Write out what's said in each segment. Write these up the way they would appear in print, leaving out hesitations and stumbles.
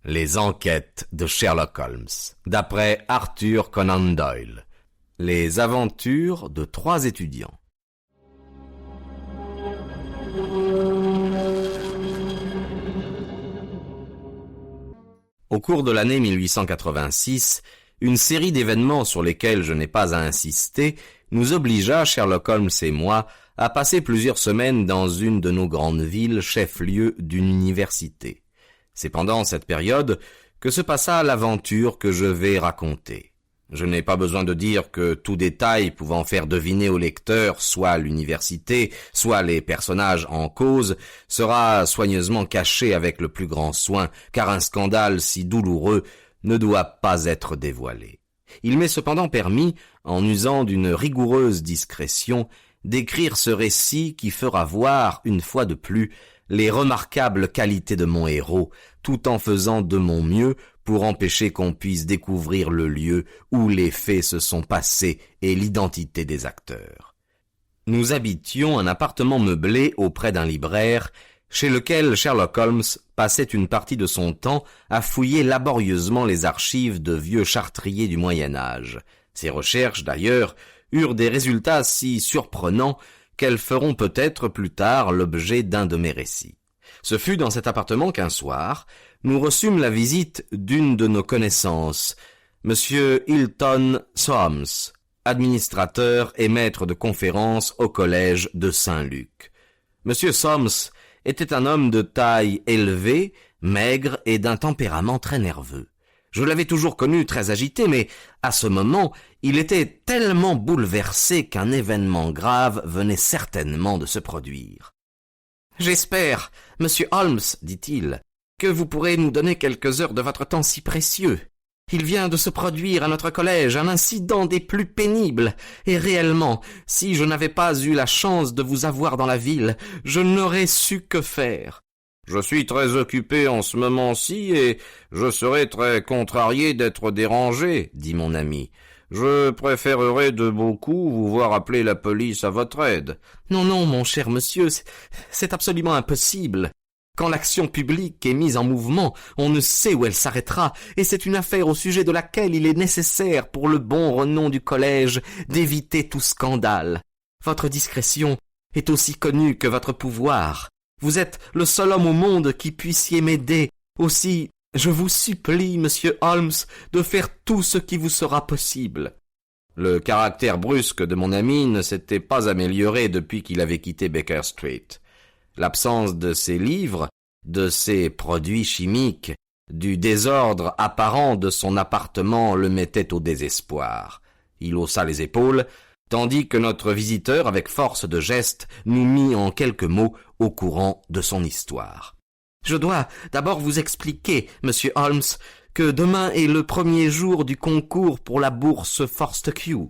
Les enquêtes de Sherlock Holmes, d'après Arthur Conan Doyle. Les aventures de 3 étudiants. Au cours de l'année 1886, une série d'événements sur lesquels je n'ai pas à insister nous obligea, Sherlock Holmes et moi, à passer plusieurs semaines dans une de nos grandes villes, chef-lieu d'une université. C'est pendant cette période que se passa l'aventure que je vais raconter. Je n'ai pas besoin de dire que tout détail pouvant faire deviner au lecteur soit l'université, soit les personnages en cause, sera soigneusement caché avec le plus grand soin, car un scandale si douloureux ne doit pas être dévoilé. Il m'est cependant permis, en usant d'une rigoureuse discrétion, d'écrire ce récit qui fera voir, une fois de plus, les remarquables qualités de mon héros, tout en faisant de mon mieux pour empêcher qu'on puisse découvrir le lieu où les faits se sont passés et l'identité des acteurs. Nous habitions un appartement meublé auprès d'un libraire, chez lequel Sherlock Holmes passait une partie de son temps à fouiller laborieusement les archives de vieux chartriers du Moyen-Âge. Ces recherches, d'ailleurs, eurent des résultats si surprenants qu'elles feront peut-être plus tard l'objet d'un de mes récits. Ce fut dans cet appartement qu'un soir, nous reçûmes la visite d'une de nos connaissances, Monsieur Hilton Soames, administrateur et maître de conférences au collège de Saint-Luc. Monsieur Soames était un homme de taille élevée, maigre et d'un tempérament très nerveux. Je l'avais toujours connu très agité, mais à ce moment, il était tellement bouleversé qu'un événement grave venait certainement de se produire. « J'espère, monsieur Holmes, dit-il, que vous pourrez nous donner quelques heures de votre temps si précieux. Il vient de se produire à notre collège un incident des plus pénibles, et réellement, si je n'avais pas eu la chance de vous avoir dans la ville, je n'aurais su que faire. » « Je suis très occupé en ce moment-ci et je serais très contrarié d'être dérangé, dit mon ami. Je préférerais de beaucoup vous voir appeler la police à votre aide. Non, non, mon cher monsieur, c'est absolument impossible. Quand l'action publique est mise en mouvement, on ne sait où elle s'arrêtera, et c'est une affaire au sujet de laquelle il est nécessaire, pour le bon renom du collège, d'éviter tout scandale. Votre discrétion est aussi connue que votre pouvoir. Vous êtes le seul homme au monde qui puissiez m'aider. Aussi, je vous supplie, monsieur Holmes, de faire tout ce qui vous sera possible. » Le caractère brusque de mon ami ne s'était pas amélioré depuis qu'il avait quitté Baker Street. L'absence de ses livres, de ses produits chimiques, du désordre apparent de son appartement le mettait au désespoir. Il haussa les épaules, tandis que notre visiteur, avec force de geste, nous mit en quelques mots au courant de son histoire. « Je dois d'abord vous expliquer, monsieur Holmes, que demain est le premier jour du concours pour la bourse Fortescue.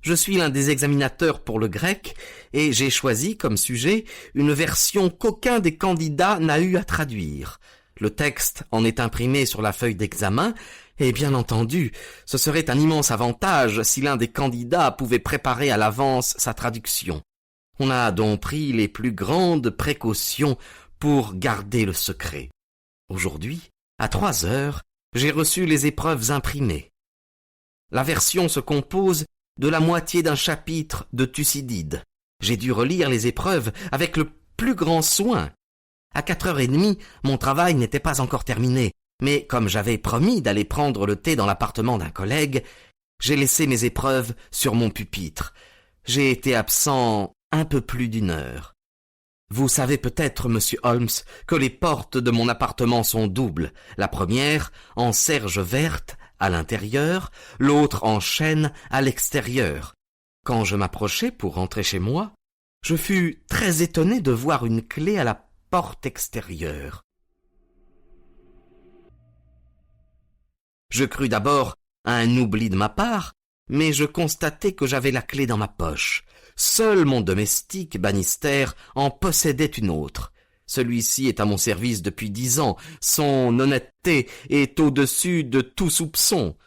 Je suis l'un des examinateurs pour le grec, et j'ai choisi comme sujet une version qu'aucun des candidats n'a eu à traduire. Le texte en est imprimé sur la feuille d'examen, et bien entendu, ce serait un immense avantage si l'un des candidats pouvait préparer à l'avance sa traduction. On a donc pris les plus grandes précautions pour garder le secret. Aujourd'hui, à 3 heures, j'ai reçu les épreuves imprimées. La version se compose de la moitié d'un chapitre de Thucydide. J'ai dû relire les épreuves avec le plus grand soin. À 4h30, mon travail n'était pas encore terminé, mais comme j'avais promis d'aller prendre le thé dans l'appartement d'un collègue, j'ai laissé mes épreuves sur mon pupitre. J'ai été absent un peu plus d'1 heure. Vous savez peut-être, monsieur Holmes, que les portes de mon appartement sont doubles, la première en serge verte à l'intérieur, l'autre en chêne à l'extérieur. Quand je m'approchai pour rentrer chez moi, je fus très étonné de voir une clé à la porte extérieure. Je crus d'abord à un oubli de ma part, mais je constatai que j'avais la clé dans ma poche. Seul mon domestique, Bannister, en possédait une autre. Celui-ci est à mon service depuis 10 ans. Son honnêteté est au-dessus de tout soupçon.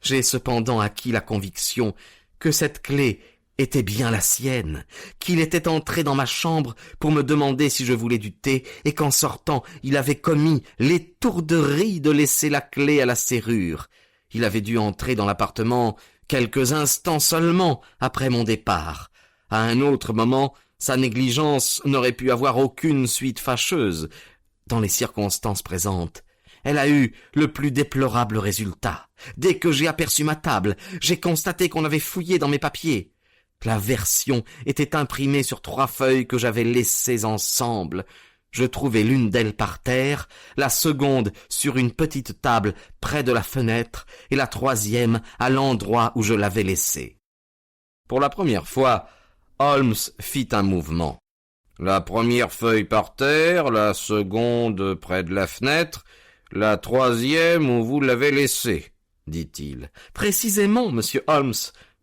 J'ai cependant acquis la conviction que cette clé était bien la sienne, qu'il était entré dans ma chambre pour me demander si je voulais du thé, et qu'en sortant, il avait commis l'étourderie de laisser la clé à la serrure. Il avait dû entrer dans l'appartement quelques instants seulement après mon départ. À un autre moment, sa négligence n'aurait pu avoir aucune suite fâcheuse. Dans les circonstances présentes, elle a eu le plus déplorable résultat. Dès que j'ai aperçu ma table, j'ai constaté qu'on avait fouillé dans mes papiers. La version était imprimée sur 3 feuilles que j'avais laissées ensemble. Je trouvai l'une d'elles par terre, la seconde sur une petite table près de la fenêtre, et la 3e à l'endroit où je l'avais laissée. Pour la première fois, Holmes fit un mouvement. La première feuille par terre, la seconde près de la fenêtre, la 3e où vous l'avez laissée, dit-il. Précisément, monsieur Holmes,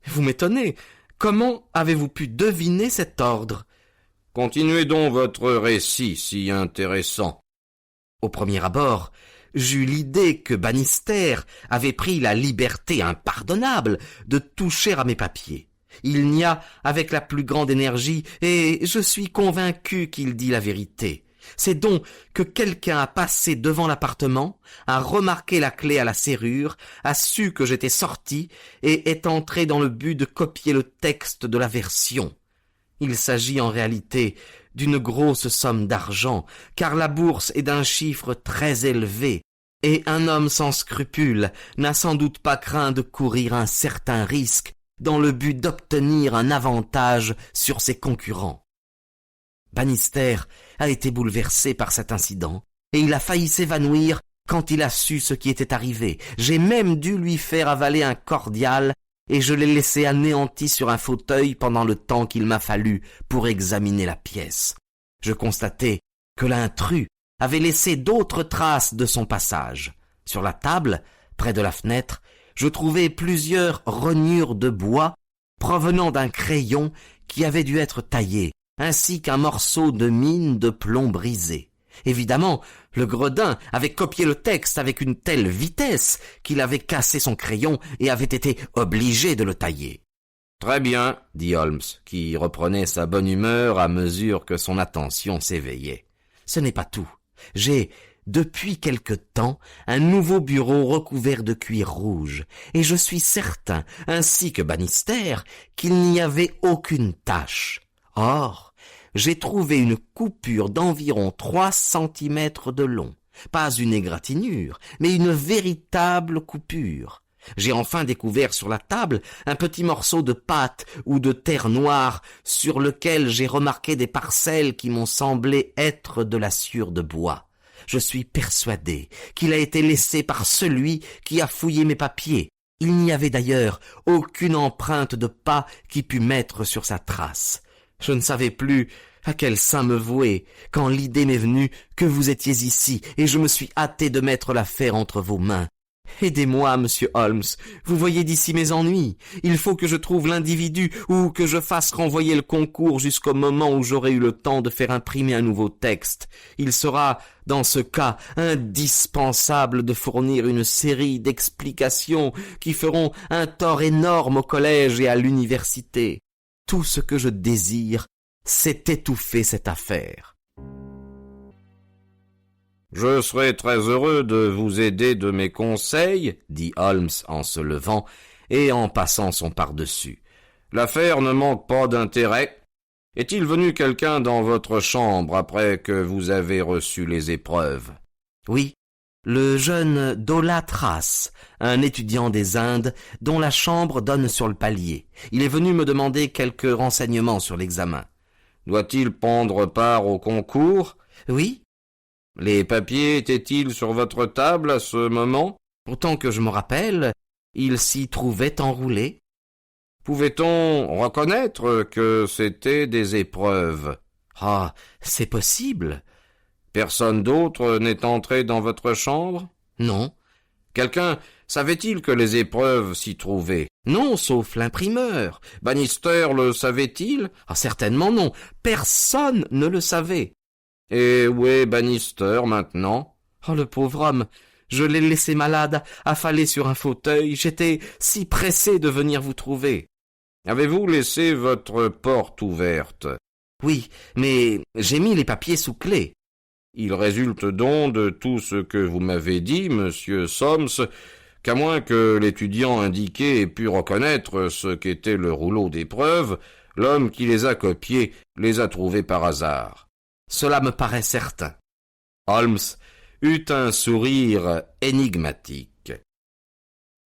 vous m'étonnez. Comment avez-vous pu deviner cet ordre? Continuez donc votre récit si intéressant. Au premier abord, j'eus l'idée que Bannister avait pris la liberté impardonnable de toucher à mes papiers. Il nia avec la plus grande énergie, et je suis convaincu qu'il dit la vérité. C'est donc que quelqu'un a passé devant l'appartement, a remarqué la clé à la serrure, a su que j'étais sorti et est entré dans le but de copier le texte de la version. Il s'agit en réalité d'une grosse somme d'argent, car la bourse est d'un chiffre très élevé, et un homme sans scrupules n'a sans doute pas craint de courir un certain risque dans le but d'obtenir un avantage sur ses concurrents. Bannister a été bouleversé par cet incident, et il a failli s'évanouir quand il a su ce qui était arrivé. J'ai même dû lui faire avaler un cordial, et je l'ai laissé anéanti sur un fauteuil pendant le temps qu'il m'a fallu pour examiner la pièce. Je constatai que l'intrus avait laissé d'autres traces de son passage. Sur la table, près de la fenêtre, je trouvai plusieurs rognures de bois provenant d'un crayon qui avait dû être taillé, ainsi qu'un morceau de mine de plomb brisé. Évidemment, le gredin avait copié le texte avec une telle vitesse qu'il avait cassé son crayon et avait été obligé de le tailler. « Très bien, » dit Holmes, qui reprenait sa bonne humeur à mesure que son attention s'éveillait. « Ce n'est pas tout. J'ai, depuis quelque temps, un nouveau bureau recouvert de cuir rouge, et je suis certain, ainsi que Bannister, qu'il n'y avait aucune tache. Or, j'ai trouvé une coupure d'environ 3 centimètres de long. Pas une égratignure, mais une véritable coupure. J'ai enfin découvert sur la table un petit morceau de pâte ou de terre noire sur lequel j'ai remarqué des parcelles qui m'ont semblé être de la sciure de bois. Je suis persuadé qu'il a été laissé par celui qui a fouillé mes papiers. Il n'y avait d'ailleurs aucune empreinte de pas qui pût mettre sur sa trace. Je ne savais plus à quel saint me vouer quand l'idée m'est venue que vous étiez ici, et je me suis hâté de mettre l'affaire entre vos mains. Aidez-moi, monsieur Holmes, vous voyez d'ici mes ennuis. Il faut que je trouve l'individu ou que je fasse renvoyer le concours jusqu'au moment où j'aurai eu le temps de faire imprimer un nouveau texte. Il sera, dans ce cas, indispensable de fournir une série d'explications qui feront un tort énorme au collège et à l'université. Tout ce que je désire, c'est étouffer cette affaire. « Je serai très heureux de vous aider de mes conseils, » dit Holmes en se levant et en passant son par-dessus. « L'affaire ne manque pas d'intérêt. Est-il venu quelqu'un dans votre chambre après que vous avez reçu les épreuves? »« Oui, le jeune Dola Trace, un étudiant des Indes dont la chambre donne sur le palier. Il est venu me demander quelques renseignements sur l'examen. »« Doit-il prendre part au concours? »« Oui. » « Les papiers étaient-ils sur votre table à ce moment? » « Autant que je me rappelle, ils s'y trouvaient enroulés. »« Pouvait-on reconnaître que c'étaient des épreuves? »« Ah, c'est possible. »« Personne d'autre n'est entré dans votre chambre? »« Non. »« Quelqu'un savait-il que les épreuves s'y trouvaient? »« Non, sauf l'imprimeur. Bannister le savait-il? »« Ah, certainement non. Personne ne le savait. » « Et où est Bannister maintenant? »« Oh, le pauvre homme, je l'ai laissé malade, affalé sur un fauteuil. J'étais si pressé de venir vous trouver. » Avez-vous laissé votre porte ouverte? Oui, mais j'ai mis les papiers sous clé. Il résulte donc de tout ce que vous m'avez dit, monsieur Soames, qu'à moins que l'étudiant indiqué ait pu reconnaître ce qu'était le rouleau des preuves, l'homme qui les a copiés les a trouvés par hasard. Cela me paraît certain. Holmes eut un sourire énigmatique.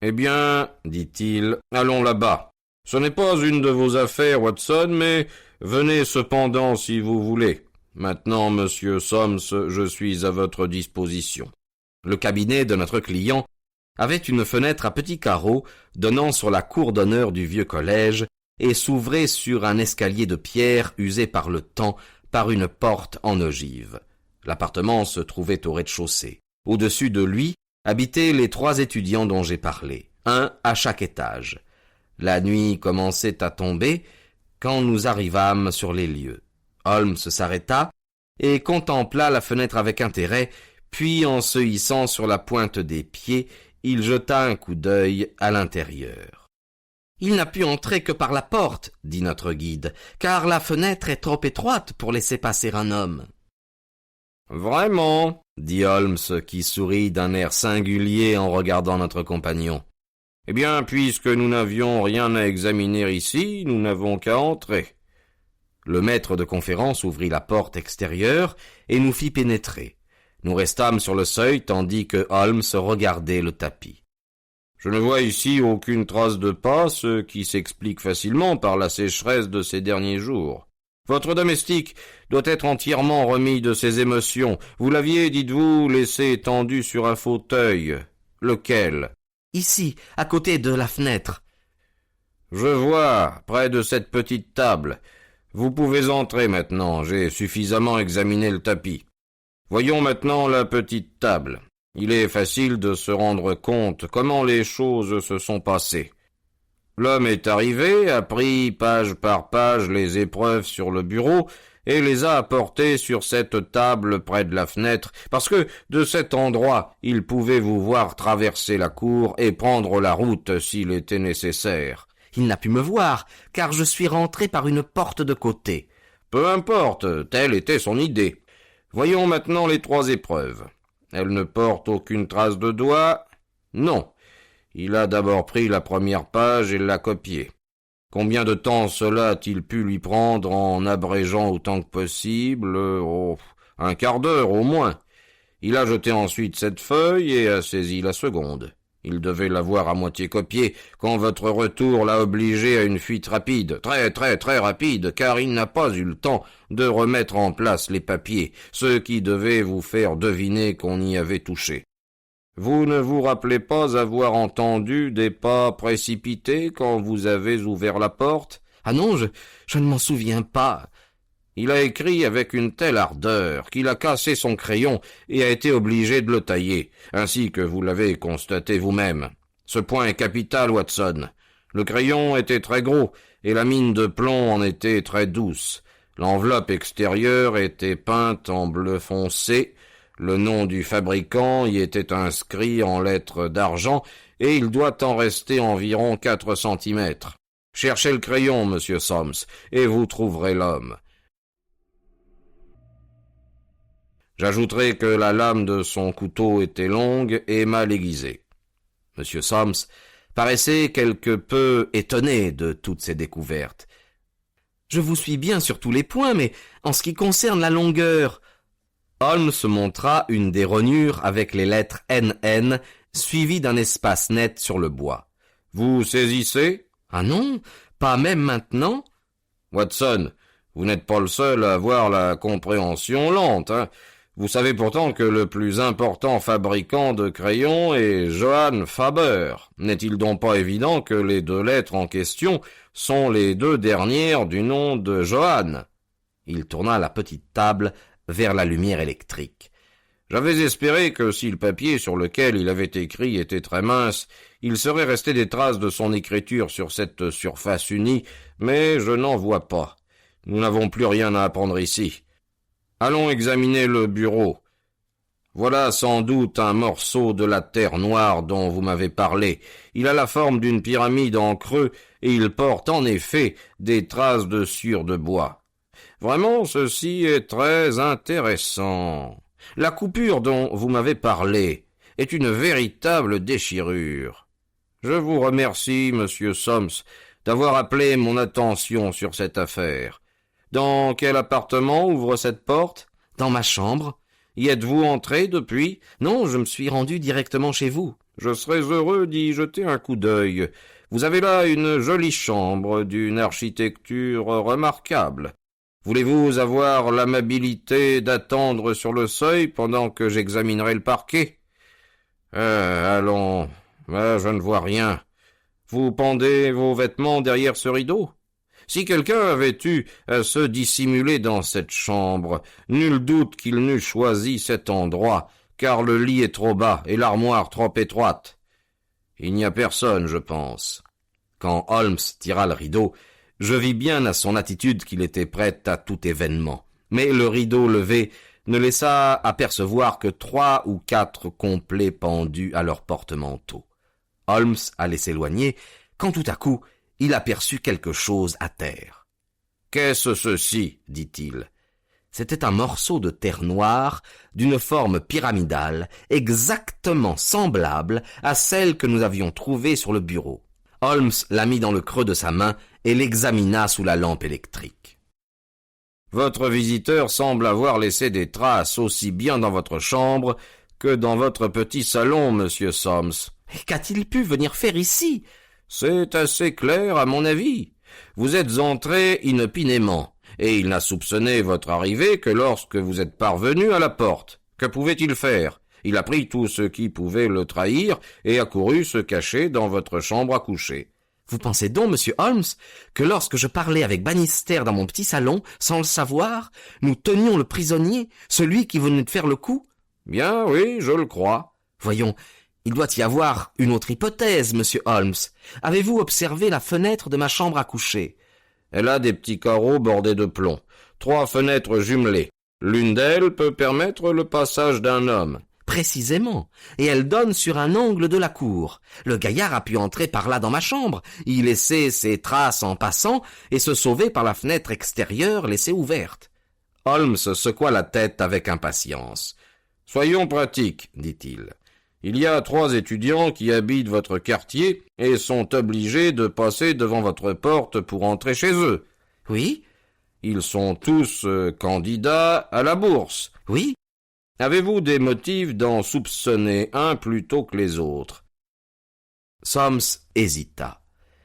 Eh bien, dit-il, allons là-bas. Ce n'est pas une de vos affaires, Watson, mais venez cependant si vous voulez. Maintenant, monsieur Soames, je suis à votre disposition. Le cabinet de notre client avait une fenêtre à petits carreaux donnant sur la cour d'honneur du vieux collège et s'ouvrait sur un escalier de pierre usé par le temps par une porte en ogive. L'appartement se trouvait au rez-de-chaussée. Au-dessus de lui habitaient les 3 étudiants dont j'ai parlé, un à chaque étage. La nuit commençait à tomber quand nous arrivâmes sur les lieux. Holmes s'arrêta et contempla la fenêtre avec intérêt, puis en se hissant sur la pointe des pieds, il jeta un coup d'œil à l'intérieur. « Il n'a pu entrer que par la porte, dit notre guide, car la fenêtre est trop étroite pour laisser passer un homme. »« Vraiment, dit Holmes, qui sourit d'un air singulier en regardant notre compagnon. Eh bien, puisque nous n'avions rien à examiner ici, nous n'avons qu'à entrer. » Le maître de conférence ouvrit la porte extérieure et nous fit pénétrer. Nous restâmes sur le seuil tandis que Holmes regardait le tapis. « Je ne vois ici aucune trace de pas, ce qui s'explique facilement par la sécheresse de ces derniers jours. Votre domestique doit être entièrement remis de ses émotions. Vous l'aviez, dites-vous, laissé étendu sur un fauteuil. Lequel? Ici, à côté de la fenêtre. Je vois, près de cette petite table. Vous pouvez entrer maintenant, j'ai suffisamment examiné le tapis. Voyons maintenant la petite table. Il est facile de se rendre compte comment les choses se sont passées. L'homme est arrivé, a pris page par page les épreuves sur le bureau et les a apportées sur cette table près de la fenêtre, parce que de cet endroit il pouvait vous voir traverser la cour et prendre la route s'il était nécessaire. Il n'a pu me voir, car je suis rentré par une porte de côté. Peu importe, telle était son idée. Voyons maintenant les 3 épreuves. Elle ne porte aucune trace de doigt? Non. Il a d'abord pris la première page et l'a copiée. Combien de temps cela a-t-il pu lui prendre en abrégeant autant que possible? Un quart d'heure au moins. Il a jeté ensuite cette feuille et a saisi la seconde. Il devait l'avoir à moitié copiée quand votre retour l'a obligé à une fuite rapide, très rapide, car il n'a pas eu le temps de remettre en place les papiers, ce qui devait vous faire deviner qu'on y avait touché. Vous ne vous rappelez pas avoir entendu des pas précipités quand vous avez ouvert la porte? Ah non, je ne m'en souviens pas. Il a écrit avec une telle ardeur qu'il a cassé son crayon et a été obligé de le tailler, ainsi que vous l'avez constaté vous-même. Ce point est capital, Watson. Le crayon était très gros et la mine de plomb en était très douce. L'enveloppe extérieure était peinte en bleu foncé, le nom du fabricant y était inscrit en lettres d'argent et il doit en rester environ 4 centimètres. Cherchez le crayon, monsieur Soames, et vous trouverez l'homme. J'ajouterai que la lame de son couteau était longue et mal aiguisée. M. Soames paraissait quelque peu étonné de toutes ces découvertes. « Je vous suis bien sur tous les points, mais en ce qui concerne la longueur... » Holmes montra une des rognures avec les lettres NN suivies d'un espace net sur le bois. « Vous saisissez? »« Ah non, pas même maintenant. »« Watson, vous n'êtes pas le seul à avoir la compréhension lente, hein. Vous savez pourtant que le plus important fabricant de crayons est Johann Faber. N'est-il donc pas évident que les 2 lettres en question sont les 2 dernières du nom de Johann? » Il tourna la petite table vers la lumière électrique. « J'avais espéré que si le papier sur lequel il avait écrit était très mince, il serait resté des traces de son écriture sur cette surface unie, mais je n'en vois pas. Nous n'avons plus rien à apprendre ici. Allons examiner le bureau. » Voilà sans doute un morceau de la terre noire dont vous m'avez parlé. Il a la forme d'une pyramide en creux, et il porte en effet des traces de sciure de bois. Vraiment, ceci est très intéressant. La coupure dont vous m'avez parlé est une véritable déchirure. Je vous remercie, monsieur Soms, d'avoir appelé mon attention sur cette affaire. Dans quel appartement ouvre cette porte? Dans ma chambre. Y êtes-vous entré depuis? Non, je me suis rendu directement chez vous. Je serais heureux d'y jeter un coup d'œil. Vous avez là une jolie chambre d'une architecture remarquable. Voulez-vous avoir l'amabilité d'attendre sur le seuil pendant que j'examinerai le parquet? Allons, je ne vois rien. Vous pendez vos vêtements derrière ce rideau? Si quelqu'un avait eu à se dissimuler dans cette chambre, nul doute qu'il n'eût choisi cet endroit, car le lit est trop bas et l'armoire trop étroite. Il n'y a personne, je pense. Quand Holmes tira le rideau, je vis bien à son attitude qu'il était prêt à tout événement. Mais le rideau levé ne laissa apercevoir que 3 ou 4 complets pendus à leur porte-manteau. Holmes allait s'éloigner, quand tout à coup, il aperçut quelque chose à terre. « Qu'est-ce ceci ?» dit-il. C'était un morceau de terre noire d'une forme pyramidale, exactement semblable à celle que nous avions trouvée sur le bureau. Holmes la mit dans le creux de sa main et l'examina sous la lampe électrique. « Votre visiteur semble avoir laissé des traces aussi bien dans votre chambre que dans votre petit salon, monsieur Soms. »« Qu'a-t-il pu venir faire ici ?»« C'est assez clair, à mon avis. Vous êtes entré inopinément, et il n'a soupçonné votre arrivée que lorsque vous êtes parvenu à la porte. Que pouvait-il faire? Il a pris tout ce qui pouvait le trahir et a couru se cacher dans votre chambre à coucher. » Vous pensez donc, monsieur Holmes, que lorsque je parlais avec Bannister dans mon petit salon, sans le savoir, nous tenions le prisonnier, celui qui venait de faire le coup? Bien, oui, je le crois. Voyons, il doit y avoir une autre hypothèse, monsieur Holmes. Avez-vous observé la fenêtre de ma chambre à coucher? Elle a des petits carreaux bordés de plomb, 3 fenêtres jumelées. L'une d'elles peut permettre le passage d'un homme. Précisément, et elle donne sur un angle de la cour. Le gaillard a pu entrer par là dans ma chambre, y laisser ses traces en passant et se sauver par la fenêtre extérieure laissée ouverte. Holmes secoua la tête avec impatience. « Soyons pratiques, dit-il. Il y a 3 étudiants qui habitent votre quartier et sont obligés de passer devant votre porte pour entrer chez eux. » « Oui. »« Ils sont tous candidats à la bourse. »« Oui. » « Avez-vous des motifs d'en soupçonner un plutôt que les autres? » Soms hésita.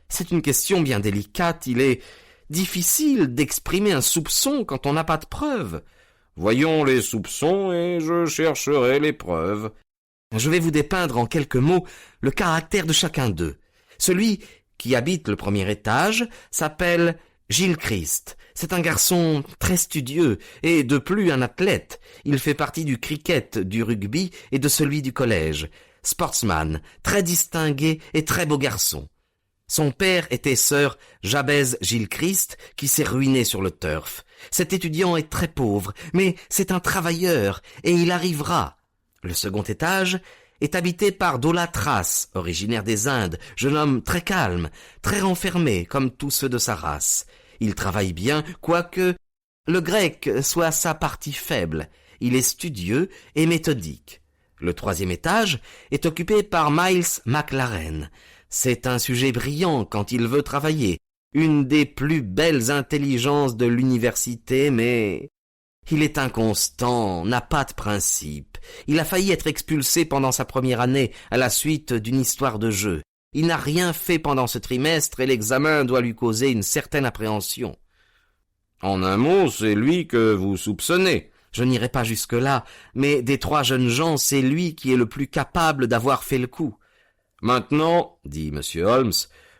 C'est une question bien délicate, il est difficile d'exprimer un soupçon quand on n'a pas de preuves. Voyons les soupçons et je chercherai les preuves. Je vais vous dépeindre en quelques mots le caractère de chacun d'eux. Celui qui habite le premier étage s'appelle Gilchrist. C'est un garçon très studieux et de plus un athlète. Il fait partie du cricket, du rugby et de celui du collège. Sportsman, très distingué et très beau garçon. Son père était Sir Jabez Gilchrist qui s'est ruiné sur le turf. Cet étudiant est très pauvre, mais c'est un travailleur et il arrivera. Le second étage est habité par Dola Trace, originaire des Indes, jeune homme très calme, très renfermé comme tous ceux de sa race. Il travaille bien, quoique le grec soit sa partie faible. Il est studieux et méthodique. Le troisième étage est occupé par Miles McLaren. C'est un sujet brillant quand il veut travailler, une des plus belles intelligences de l'université, mais il est inconstant, n'a pas de principe. Il a failli être expulsé pendant sa première année à la suite d'une histoire de jeu. Il n'a rien fait pendant ce trimestre et l'examen doit lui causer une certaine appréhension. En un mot, c'est lui que vous soupçonnez. Je n'irai pas jusque-là, mais des 3 jeunes gens, c'est lui qui est le plus capable d'avoir fait le coup. Maintenant, dit M. Holmes,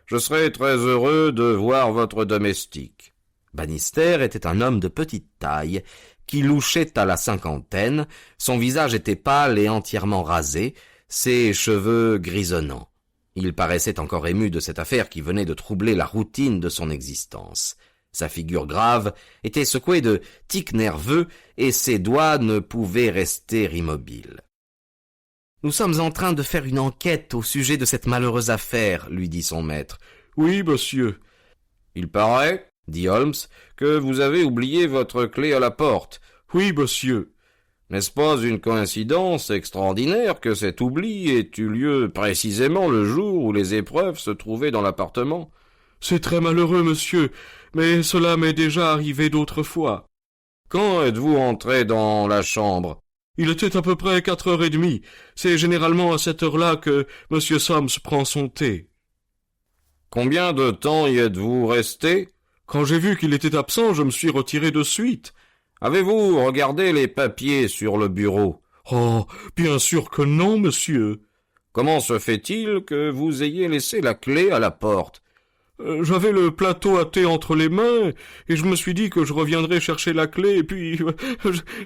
je serais très heureux de voir votre domestique. Bannister était un homme de petite taille, qui louchait à la 50aine, son visage était pâle et entièrement rasé, ses cheveux grisonnants. Il paraissait encore ému de cette affaire qui venait de troubler la routine de son existence. Sa figure grave était secouée de tics nerveux et ses doigts ne pouvaient rester immobiles. « Nous sommes en train de faire une enquête au sujet de cette malheureuse affaire, » lui dit son maître. « Oui, monsieur. »« Il paraît, » dit Holmes, « que vous avez oublié votre clé à la porte. »« Oui, monsieur. » « N'est-ce pas une coïncidence extraordinaire que cet oubli ait eu lieu précisément le jour où les épreuves se trouvaient dans l'appartement ? »« C'est très malheureux, monsieur, mais cela m'est déjà arrivé d'autres fois. »« Quand êtes-vous entré dans la chambre ? » ?»« Il était à peu près 4h30. C'est généralement à cette heure-là que M. Soames prend son thé. »« Combien de temps y êtes-vous resté ? » ?»« Quand j'ai vu qu'il était absent, je me suis retiré de suite. » « Avez-vous regardé les papiers sur le bureau ? » ?»« Oh, bien sûr que non, monsieur. »« Comment se fait-il que vous ayez laissé la clé à la porte ? » « J'avais le plateau à thé entre les mains, et je me suis dit que je reviendrais chercher la clé, et puis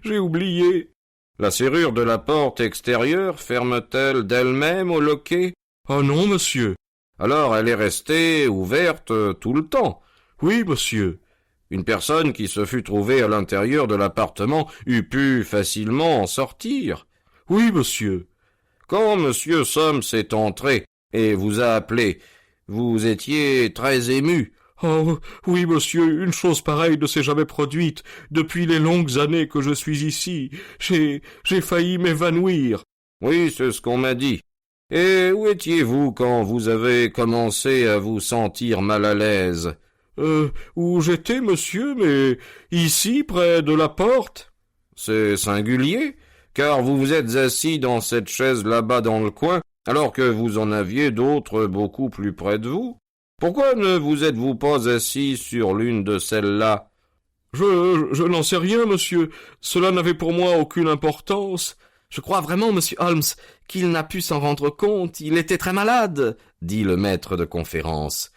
j'ai oublié. »« La serrure de la porte extérieure ferme-t-elle d'elle-même au loquet ? » ?»« Ah non, monsieur. »« Alors elle est restée ouverte tout le temps ? » ?»« Oui, monsieur. » Une personne qui se fût trouvée à l'intérieur de l'appartement eût pu facilement en sortir. »« Oui, monsieur. » »« Quand monsieur Soames est entré et vous a appelé, vous étiez très ému. »« Oh, oui, monsieur, une chose pareille ne s'est jamais produite depuis les longues années que je suis ici. J'ai failli m'évanouir. »« Oui, c'est ce qu'on m'a dit. Et où étiez-vous quand vous avez commencé à vous sentir mal à l'aise ? » Où j'étais, monsieur, mais ici, près de la porte. »« C'est singulier, car vous vous êtes assis dans cette chaise là-bas dans le coin, alors que vous en aviez d'autres beaucoup plus près de vous. Pourquoi ne vous êtes-vous pas assis sur l'une de celles-là ? » Je n'en sais rien, monsieur. Cela n'avait pour moi aucune importance. »« Je crois vraiment, monsieur Holmes, qu'il n'a pu s'en rendre compte. Il était très malade, » dit le maître de conférence.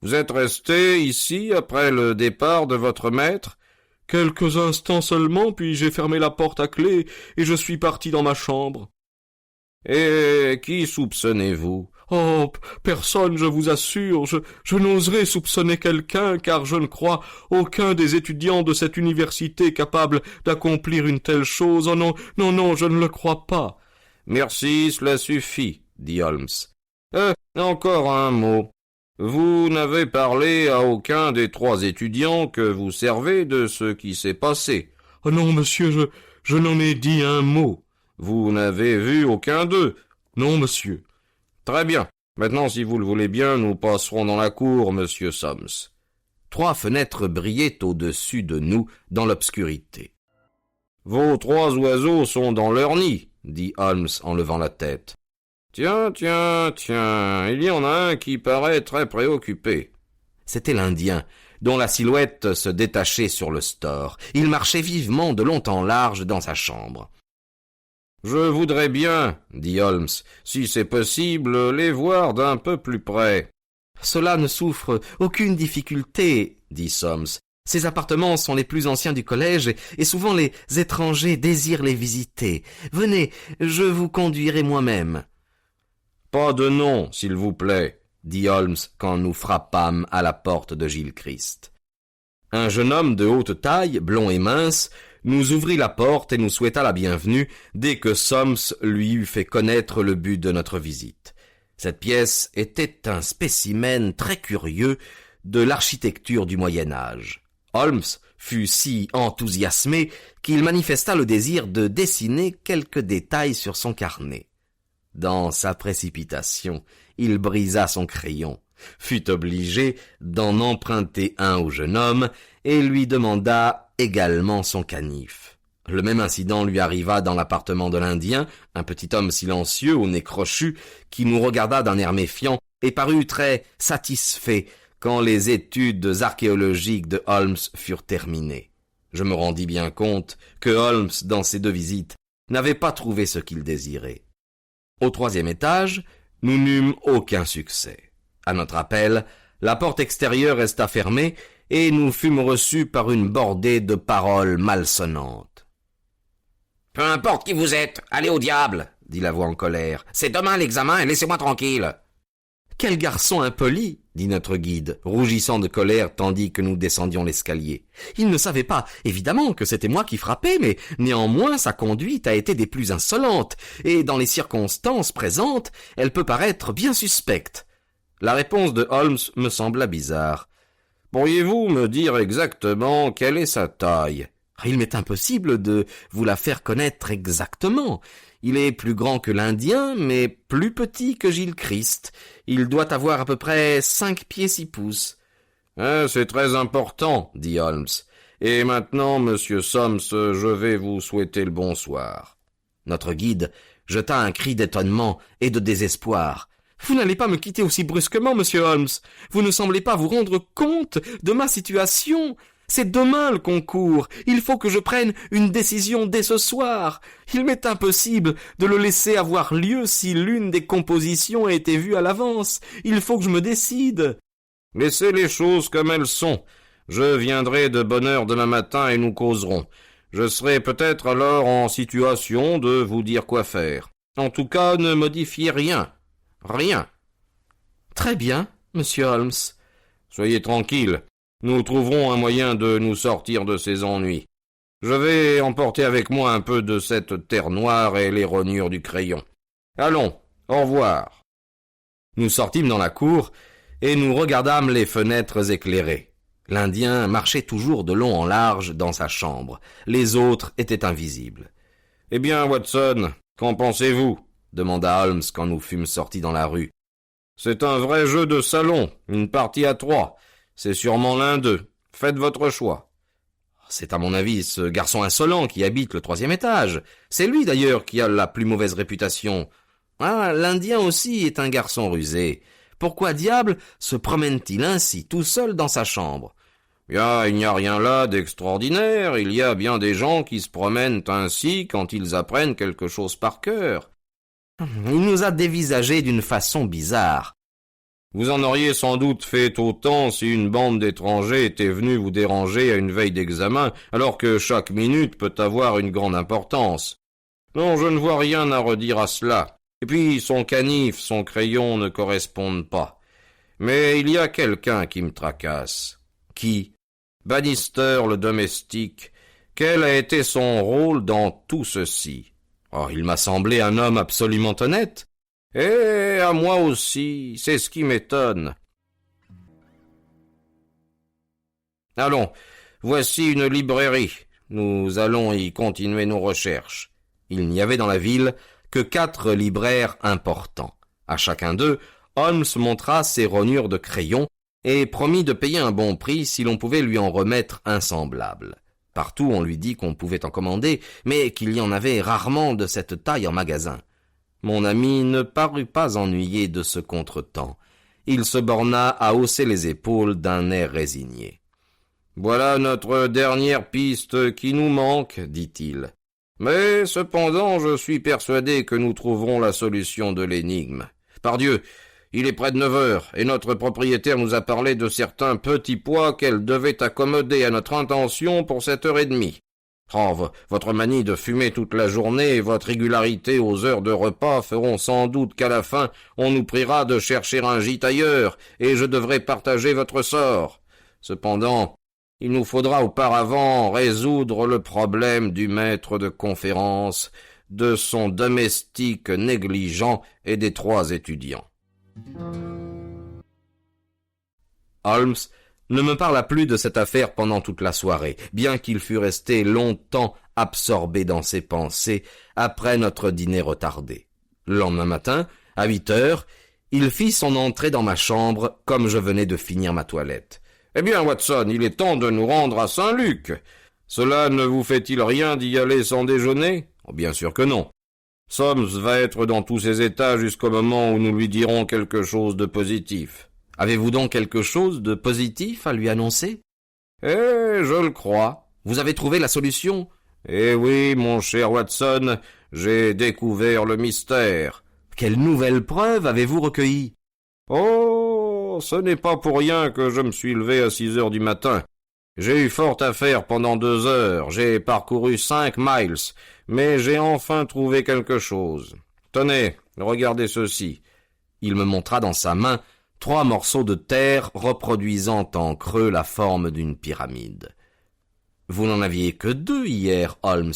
« Vous êtes resté ici après le départ de votre maître ? » ?»« Quelques instants seulement, puis j'ai fermé la porte à clé et je suis parti dans ma chambre. »« Et qui soupçonnez-vous ? » ?»« Oh, personne, je vous assure. Je n'oserais soupçonner quelqu'un, car je ne crois aucun des étudiants de cette université capable d'accomplir une telle chose. Oh non, non, non, je ne le crois pas. »« Merci, cela suffit, » dit Holmes. « Encore un mot. Vous n'avez parlé à aucun des 3 étudiants que vous servez de ce qui s'est passé. »« Oh non, monsieur, je n'en ai dit un mot. »« Vous n'avez vu aucun d'eux ? » ?»« Non, monsieur. »« Très bien. Maintenant, si vous le voulez bien, nous passerons dans la cour, monsieur Soames. » 3 fenêtres brillaient au-dessus de nous dans l'obscurité. « Vos 3 oiseaux sont dans leur nid, » dit Holmes en levant la tête. « Tiens, il y en a un qui paraît très préoccupé. » C'était l'Indien, dont la silhouette se détachait sur le store. Il marchait vivement de long en large dans sa chambre. « Je voudrais bien, » dit Holmes, « si c'est possible, les voir d'un peu plus près. »« Cela ne souffre aucune difficulté, » dit Soames. « Ces appartements sont les plus anciens du collège et souvent les étrangers désirent les visiter. Venez, je vous conduirai moi-même. » « Pas de nom, s'il vous plaît, » dit Holmes quand nous frappâmes à la porte de Gilchrist. Un jeune homme de haute taille, blond et mince, nous ouvrit la porte et nous souhaita la bienvenue dès que Soames lui eut fait connaître le but de notre visite. Cette pièce était un spécimen très curieux de l'architecture du Moyen-Âge. Holmes fut si enthousiasmé qu'il manifesta le désir de dessiner quelques détails sur son carnet. Dans sa précipitation, il brisa son crayon, fut obligé d'en emprunter un au jeune homme et lui demanda également son canif. Le même incident lui arriva dans l'appartement de l'Indien, un petit homme silencieux au nez crochu qui nous regarda d'un air méfiant et parut très satisfait quand les études archéologiques de Holmes furent terminées. Je me rendis bien compte que Holmes, dans ces 2 visites, n'avait pas trouvé ce qu'il désirait. Au 3e étage, nous n'eûmes aucun succès. À notre appel, la porte extérieure resta fermée et nous fûmes reçus par une bordée de paroles malsonnantes. « Peu importe qui vous êtes, allez au diable !» dit la voix en colère. « C'est demain l'examen et laissez-moi tranquille !» Quel garçon impoli, dit notre guide, rougissant de colère tandis que nous descendions l'escalier. Il ne savait pas, évidemment, que c'était moi qui frappais, mais néanmoins sa conduite a été des plus insolentes, et dans les circonstances présentes, elle peut paraître bien suspecte. La réponse de Holmes me sembla bizarre. Pourriez-vous me dire exactement quelle est sa taille? Il m'est impossible de vous la faire connaître exactement. Il est plus grand que l'Indien, mais plus petit que Gilles Christ. Il doit avoir à peu près 5 pieds 6 pouces. C'est très important, dit Holmes. Et maintenant, monsieur Soames, je vais vous souhaiter le bonsoir. Notre guide jeta un cri d'étonnement et de désespoir. Vous n'allez pas me quitter aussi brusquement, monsieur Holmes. Vous ne semblez pas vous rendre compte de ma situation. C'est demain le concours. Il faut que je prenne une décision dès ce soir. Il m'est impossible de le laisser avoir lieu si l'une des compositions a été vue à l'avance. Il faut que je me décide. Laissez les choses comme elles sont. Je viendrai de bonne heure demain matin et nous causerons. Je serai peut-être alors en situation de vous dire quoi faire. En tout cas, ne modifiez rien. Rien. Très bien, monsieur Holmes. Soyez tranquille. Nous trouverons un moyen de nous sortir de ces ennuis. Je vais emporter avec moi un peu de cette terre noire et les rognures du crayon. Allons, au revoir. Nous sortîmes dans la cour et nous regardâmes les fenêtres éclairées. L'Indien marchait toujours de long en large dans sa chambre. Les autres étaient invisibles. « Eh bien, Watson, qu'en pensez-vous » demanda Holmes quand nous fûmes sortis dans la rue. « C'est un vrai jeu de salon, une partie à 3. C'est sûrement l'un d'eux. Faites votre choix. » C'est à mon avis ce garçon insolent qui habite le 3e étage. C'est lui d'ailleurs qui a la plus mauvaise réputation. Ah, l'Indien aussi est un garçon rusé. Pourquoi diable se promène-t-il ainsi tout seul dans sa chambre? Il n'y a rien là d'extraordinaire. Il y a bien des gens qui se promènent ainsi quand ils apprennent quelque chose par cœur. Il nous a dévisagés d'une façon bizarre. Vous en auriez sans doute fait autant si une bande d'étrangers était venue vous déranger à une veille d'examen, alors que chaque minute peut avoir une grande importance. Non, je ne vois rien à redire à cela. Et puis, son canif, son crayon ne correspondent pas. Mais il y a quelqu'un qui me tracasse. Qui? Bannister, le domestique. Quel a été son rôle dans tout ceci? Oh, il m'a semblé un homme absolument honnête. Et à moi aussi, c'est ce qui m'étonne. Allons, voici une librairie. Nous allons y continuer nos recherches. Il n'y avait dans la ville que 4 libraires importants. À chacun d'eux, Holmes montra ses rognures de crayon et promit de payer un bon prix si l'on pouvait lui en remettre un semblable. Partout on lui dit qu'on pouvait en commander, mais qu'il y en avait rarement de cette taille en magasin. Mon ami ne parut pas ennuyé de ce contretemps. Il se borna à hausser les épaules d'un air résigné. « Voilà notre dernière piste qui nous manque, dit-il. Mais cependant, je suis persuadé que nous trouverons la solution de l'énigme. Pardieu, il est près de 9 heures, et notre propriétaire nous a parlé de certains petits pois qu'elle devait accommoder à notre intention pour 7h30. Oh, votre manie de fumer toute la journée et votre régularité aux heures de repas feront sans doute qu'à la fin, on nous priera de chercher un gîte ailleurs, et je devrai partager votre sort. Cependant, il nous faudra auparavant résoudre le problème du maître de conférence, de son domestique négligent et des 3 étudiants. Holmes ne me parla plus de cette affaire pendant toute la soirée, bien qu'il fût resté longtemps absorbé dans ses pensées après notre dîner retardé. Le lendemain matin, à 8 heures, il fit son entrée dans ma chambre comme je venais de finir ma toilette. « Eh bien, Watson, il est temps de nous rendre à Saint-Luc. Cela ne vous fait-il rien d'y aller sans déjeuner? Oh, bien sûr que non. Soames va être dans tous ses états jusqu'au moment où nous lui dirons quelque chose de positif. » Avez-vous donc quelque chose de positif à lui annoncer? Eh, je le crois. Vous avez trouvé la solution? Eh oui, mon cher Watson, j'ai découvert le mystère. Quelle nouvelle preuve avez-vous recueillie? Oh, ce n'est pas pour rien que je me suis levé à 6 heures du matin. J'ai eu fort à faire pendant 2 heures, j'ai parcouru 5 miles, mais j'ai enfin trouvé quelque chose. Tenez, regardez ceci. Il me montra dans sa main 3 morceaux de terre reproduisant en creux la forme d'une pyramide. « Vous n'en aviez que 2 hier, Holmes. »«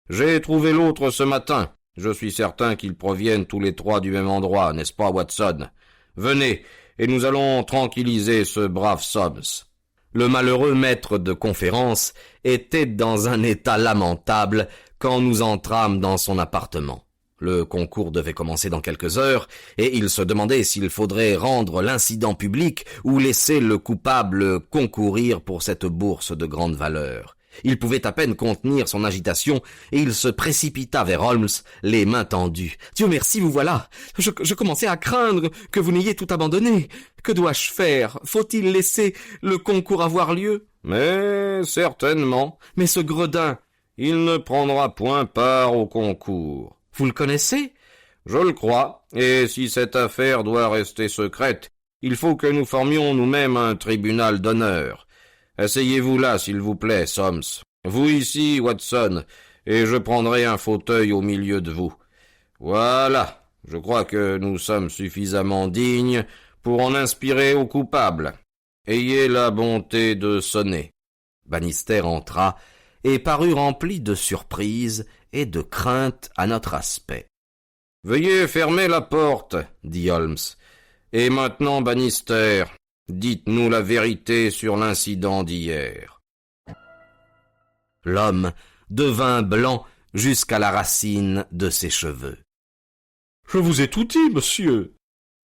J'ai trouvé l'autre ce matin. Je suis certain qu'ils proviennent tous les 3 du même endroit, n'est-ce pas, Watson? Venez, et nous allons tranquilliser ce brave Soms. » Le malheureux maître de conférence était dans un état lamentable quand nous entrâmes dans son appartement. Le concours devait commencer dans quelques heures, et il se demandait s'il faudrait rendre l'incident public ou laisser le coupable concourir pour cette bourse de grande valeur. Il pouvait à peine contenir son agitation, et il se précipita vers Holmes, les mains tendues. « Dieu merci, vous voilà. Je commençais à craindre que vous n'ayez tout abandonné. Que dois-je faire? Faut-il laisser le concours avoir lieu? »« Mais certainement. Mais ce gredin, il ne prendra point part au concours. » Vous le connaissez? Je le crois, et si cette affaire doit rester secrète, il faut que nous formions nous-mêmes un tribunal d'honneur. Asseyez-vous là, s'il vous plaît, Soms. Vous ici, Watson, et je prendrai un fauteuil au milieu de vous. Voilà, je crois que nous sommes suffisamment dignes pour en inspirer au coupable. Ayez la bonté de sonner. Bannister entra et parut rempli de surprise et de crainte à notre aspect. « Veuillez fermer la porte, » dit Holmes. « Et maintenant, Bannister, dites-nous la vérité sur l'incident d'hier. » L'homme devint blanc jusqu'à la racine de ses cheveux. « Je vous ai tout dit, monsieur. »«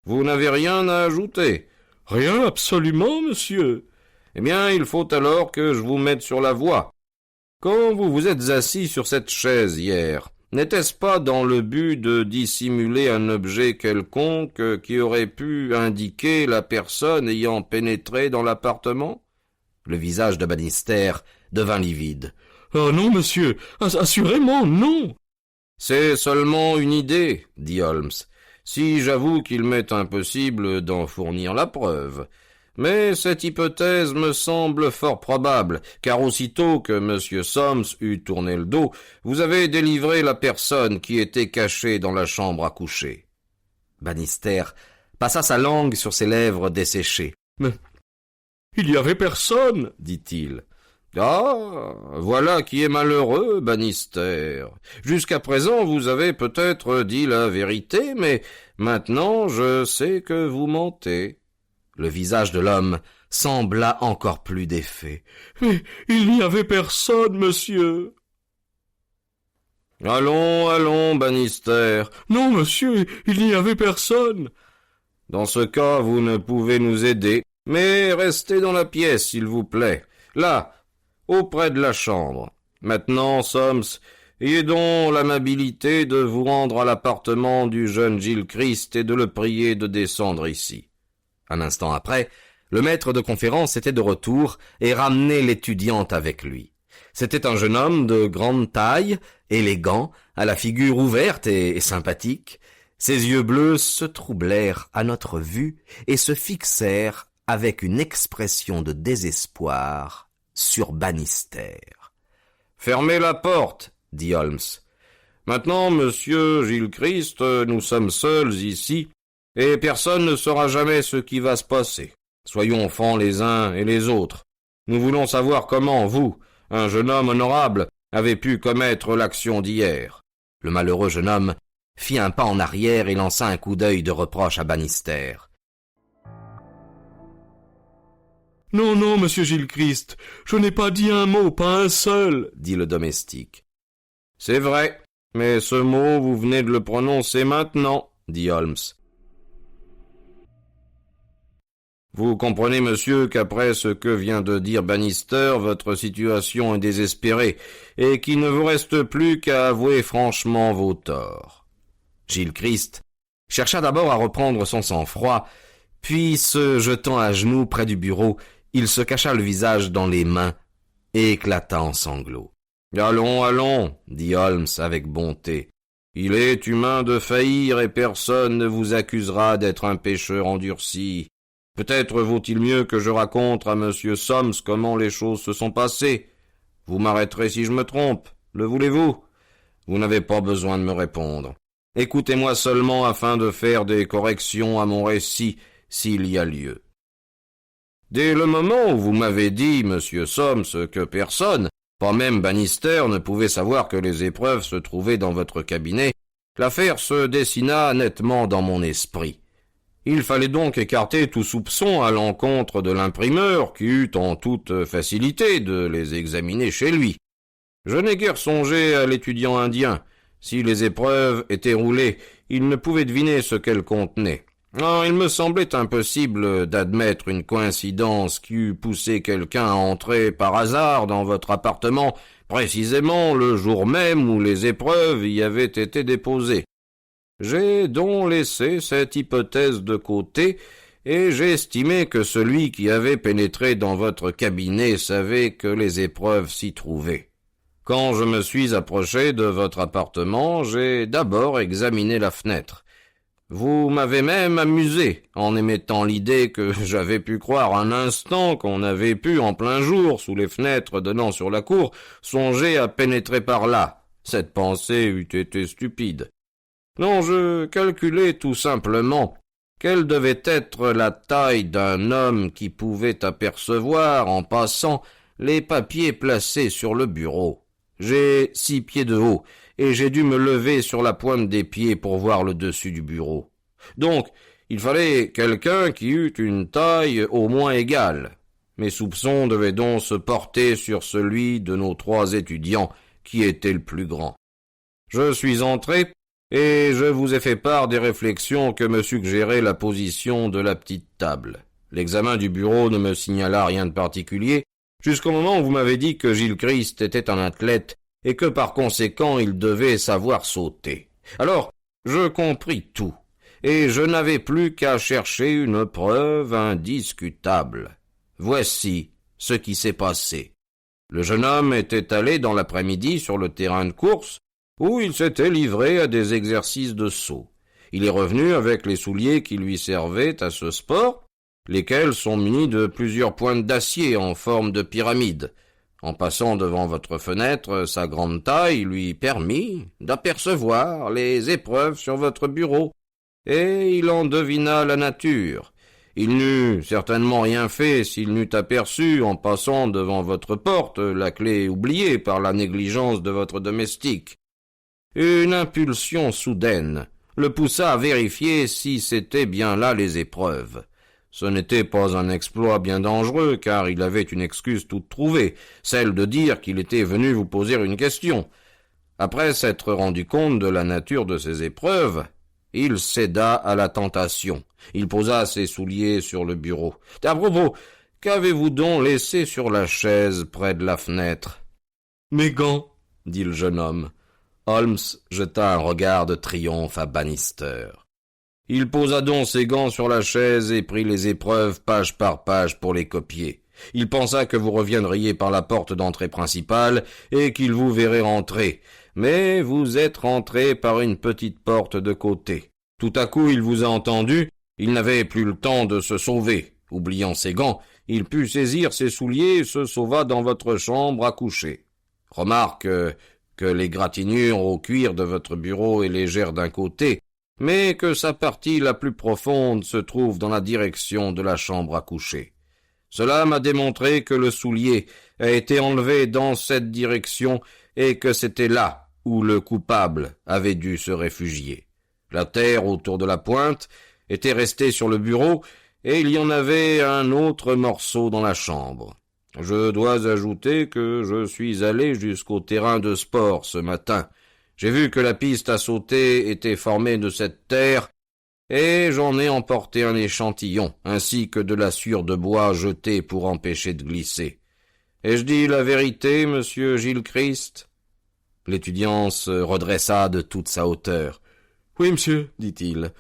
Vous n'avez rien à ajouter. »« Rien absolument, monsieur. »« Eh bien, il faut alors que je vous mette sur la voie. Quand vous vous êtes assis sur cette chaise hier, n'était-ce pas dans le but de dissimuler un objet quelconque qui aurait pu indiquer la personne ayant pénétré dans l'appartement? » Le visage de Bannister devint livide. « Ah non, monsieur, assurément non. »« C'est seulement une idée, » dit Holmes, « si j'avoue qu'il m'est impossible d'en fournir la preuve. Mais cette hypothèse me semble fort probable, car aussitôt que M. Soms eut tourné le dos, vous avez délivré la personne qui était cachée dans la chambre à coucher. » Bannister passa sa langue sur ses lèvres desséchées. « Mais il y avait personne, dit-il. »« Ah, voilà qui est malheureux, Bannister. Jusqu'à présent, vous avez peut-être dit la vérité, mais maintenant je sais que vous mentez. » Le visage de l'homme sembla encore plus défait. « Mais il n'y avait personne, monsieur. »« Allons, Bannister. »« Non, monsieur, il n'y avait personne. »« Dans ce cas, vous ne pouvez nous aider, mais restez dans la pièce, s'il vous plaît. Là, auprès de la chambre. Maintenant, Soms, ayez donc l'amabilité de vous rendre à l'appartement du jeune Gilchrist et de le prier de descendre ici. » Un instant après, le maître de conférence était de retour et ramenait l'étudiante avec lui. C'était un jeune homme de grande taille, élégant, à la figure ouverte et sympathique. Ses yeux bleus se troublèrent à notre vue et se fixèrent avec une expression de désespoir sur Bannister. « Fermez la porte, » dit Holmes. « Maintenant, monsieur Gilchrist, nous sommes seuls ici, et personne ne saura jamais ce qui va se passer. Soyons francs les uns et les autres. Nous voulons savoir comment vous, un jeune homme honorable, avez pu commettre l'action d'hier. » Le malheureux jeune homme fit un pas en arrière et lança un coup d'œil de reproche à Bannister. « Non, non, monsieur Gilchrist, je n'ai pas dit un mot, pas un seul, dit le domestique. « C'est vrai, mais ce mot, vous venez de le prononcer maintenant, dit Holmes. Vous comprenez, monsieur, qu'après ce que vient de dire Bannister, votre situation est désespérée, et qu'il ne vous reste plus qu'à avouer franchement vos torts. » Gilchrist chercha d'abord à reprendre son sang-froid, puis, se jetant à genoux près du bureau, il se cacha le visage dans les mains et éclata en sanglots. « Allons, dit Holmes avec bonté. Il est humain de faillir et personne ne vous accusera d'être un pécheur endurci. Peut-être vaut-il mieux que je raconte à M. Soms comment les choses se sont passées. Vous m'arrêterez si je me trompe, le voulez-vous? Vous n'avez pas besoin de me répondre. Écoutez-moi seulement afin de faire des corrections à mon récit, s'il y a lieu. Dès le moment où vous m'avez dit, monsieur Soames, que personne, pas même Bannister, ne pouvait savoir que les épreuves se trouvaient dans votre cabinet, l'affaire se dessina nettement dans mon esprit. Il fallait donc écarter tout soupçon à l'encontre de l'imprimeur, qui eut en toute facilité de les examiner chez lui. Je n'ai guère songé à l'étudiant indien. Si les épreuves étaient roulées, il ne pouvait deviner ce qu'elles contenaient. Il me semblait impossible d'admettre une coïncidence qui eût poussé quelqu'un à entrer par hasard dans votre appartement, précisément le jour même où les épreuves y avaient été déposées. J'ai donc laissé cette hypothèse de côté, et j'ai estimé que celui qui avait pénétré dans votre cabinet savait que les épreuves s'y trouvaient. Quand je me suis approché de votre appartement, j'ai d'abord examiné la fenêtre. Vous m'avez même amusé en émettant l'idée que j'avais pu croire un instant qu'on avait pu, en plein jour, sous les fenêtres donnant sur la cour, songer à pénétrer par là. Cette pensée eût été stupide. Non, je calculais tout simplement quelle devait être la taille d'un homme qui pouvait apercevoir, en passant, les papiers placés sur le bureau. J'ai 6 pieds de haut, et j'ai dû me lever sur la pointe des pieds pour voir le dessus du bureau. Donc, il fallait quelqu'un qui eût une taille au moins égale. Mes soupçons devaient donc se porter sur celui de nos 3 étudiants qui était le plus grand. Je suis entré, et je vous ai fait part des réflexions que me suggérait la position de la petite table. L'examen du bureau ne me signala rien de particulier, jusqu'au moment où vous m'avez dit que Gilles Christ était un athlète et que par conséquent il devait savoir sauter. Alors, je compris tout, et je n'avais plus qu'à chercher une preuve indiscutable. Voici ce qui s'est passé. Le jeune homme était allé dans l'après-midi sur le terrain de course, où il s'était livré à des exercices de saut. Il est revenu avec les souliers qui lui servaient à ce sport, lesquels sont munis de plusieurs pointes d'acier en forme de pyramide. En passant devant votre fenêtre, sa grande taille lui permit d'apercevoir les épreuves sur votre bureau, et il en devina la nature. Il n'eût certainement rien fait s'il n'eût aperçu, en passant devant votre porte, la clé oubliée par la négligence de votre domestique. Une impulsion soudaine le poussa à vérifier si c'étaient bien là les épreuves. Ce n'était pas un exploit bien dangereux, car il avait une excuse toute trouvée, celle de dire qu'il était venu vous poser une question. Après s'être rendu compte de la nature de ces épreuves, il céda à la tentation. Il posa ses souliers sur le bureau. « À propos, qu'avez-vous donc laissé sur la chaise près de la fenêtre ?»« Mes gants, » dit le jeune homme. Holmes jeta un regard de triomphe à Bannister. Il posa donc ses gants sur la chaise et prit les épreuves page par page pour les copier. Il pensa que vous reviendriez par la porte d'entrée principale et qu'il vous verrait rentrer. Mais vous êtes rentré par une petite porte de côté. Tout à coup, il vous a entendu. Il n'avait plus le temps de se sauver. Oubliant ses gants, il put saisir ses souliers et se sauva dans votre chambre à coucher. Remarque que l'égratignure au cuir de votre bureau est légère d'un côté, mais que sa partie la plus profonde se trouve dans la direction de la chambre à coucher. Cela m'a démontré que le soulier a été enlevé dans cette direction et que c'était là où le coupable avait dû se réfugier. La terre autour de la pointe était restée sur le bureau et il y en avait un autre morceau dans la chambre. Je dois ajouter que je suis allé jusqu'au terrain de sport ce matin. J'ai vu que la piste à sauter était formée de cette terre, et j'en ai emporté un échantillon, ainsi que de la sciure de bois jetée pour empêcher de glisser. Ai-je dit la vérité, monsieur Gilles Christ ?» L'étudiant se redressa de toute sa hauteur. « Oui, monsieur, dit-il,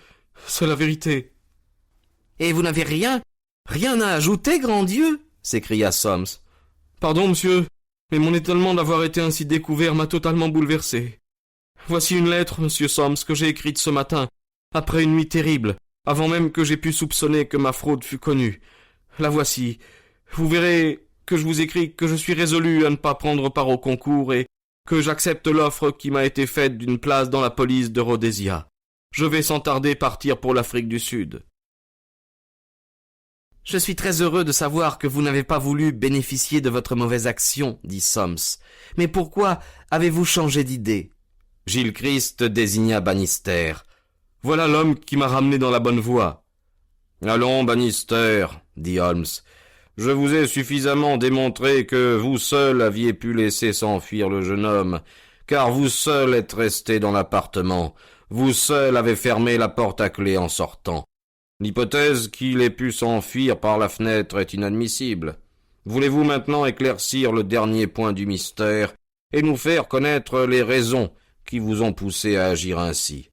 c'est la vérité. »« Et vous n'avez rien à ajouter, grand Dieu ?» s'écria Soames. « Pardon, monsieur, mais mon étonnement d'avoir été ainsi découvert m'a totalement bouleversé. Voici une lettre, monsieur Soames, que j'ai écrite ce matin, après une nuit terrible, avant même que j'aie pu soupçonner que ma fraude fût connue. La voici. Vous verrez que je vous écris que je suis résolu à ne pas prendre part au concours et que j'accepte l'offre qui m'a été faite d'une place dans la police de Rhodesia. Je vais sans tarder partir pour l'Afrique du Sud. » « Je suis très heureux de savoir que vous n'avez pas voulu bénéficier de votre mauvaise action, dit Soms. Mais pourquoi avez-vous changé d'idée ?» Gilchrist désigna Bannister. « Voilà l'homme qui m'a ramené dans la bonne voie. »« Allons, Bannister, dit Holmes. Je vous ai suffisamment démontré que vous seul aviez pu laisser s'enfuir le jeune homme, car vous seul êtes resté dans l'appartement. Vous seul avez fermé la porte à clé en sortant. L'hypothèse qu'il ait pu s'enfuir par la fenêtre est inadmissible. Voulez-vous maintenant éclaircir le dernier point du mystère et nous faire connaître les raisons qui vous ont poussé à agir ainsi ? » ?»«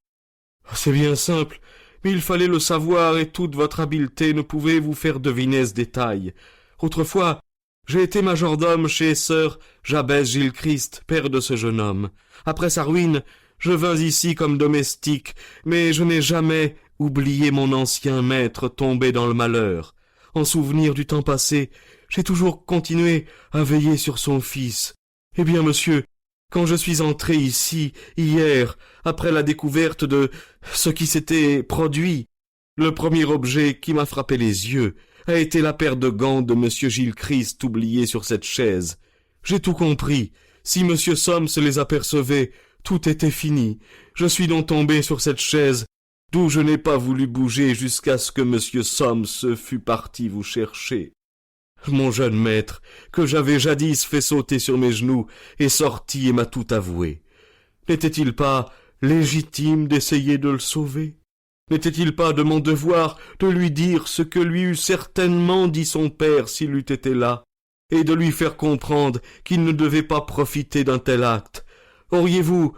C'est bien simple, mais il fallait le savoir et toute votre habileté ne pouvait vous faire deviner ce détail. Autrefois, j'ai été majordome chez Sir Jabez Gilchrist, père de ce jeune homme. Après sa ruine, je vins ici comme domestique, mais je n'ai jamais oublié mon ancien maître tombé dans le malheur. En souvenir du temps passé, j'ai toujours continué à veiller sur son fils. Eh bien, monsieur, quand je suis entré ici, hier, après la découverte de ce qui s'était produit, le premier objet qui m'a frappé les yeux a été la paire de gants de monsieur Gilchrist oubliée sur cette chaise. J'ai tout compris. Si monsieur Soms les apercevait, tout était fini. Je suis donc tombé sur cette chaise, d'où je n'ai pas voulu bouger jusqu'à ce que monsieur Soms fût parti vous chercher. Mon jeune maître, que j'avais jadis fait sauter sur mes genoux, est sorti et m'a tout avoué. N'était-il pas légitime d'essayer de le sauver? N'était-il pas de mon devoir de lui dire ce que lui eût certainement dit son père s'il eût été là, et de lui faire comprendre qu'il ne devait pas profiter d'un tel acte? Auriez-vous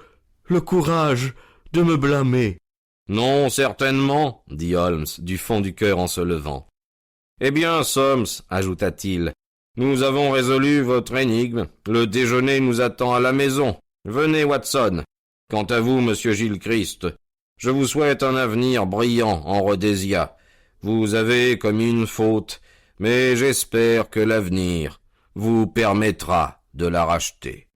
le courage de me blâmer? » »« Non, certainement, dit Holmes, du fond du cœur en se levant. Eh bien, Soms, ajouta-t-il, nous avons résolu votre énigme. Le déjeuner nous attend à la maison. Venez, Watson. Quant à vous, monsieur Gilchrist, je vous souhaite un avenir brillant en Rhodesia. Vous avez commis une faute, mais j'espère que l'avenir vous permettra de la racheter.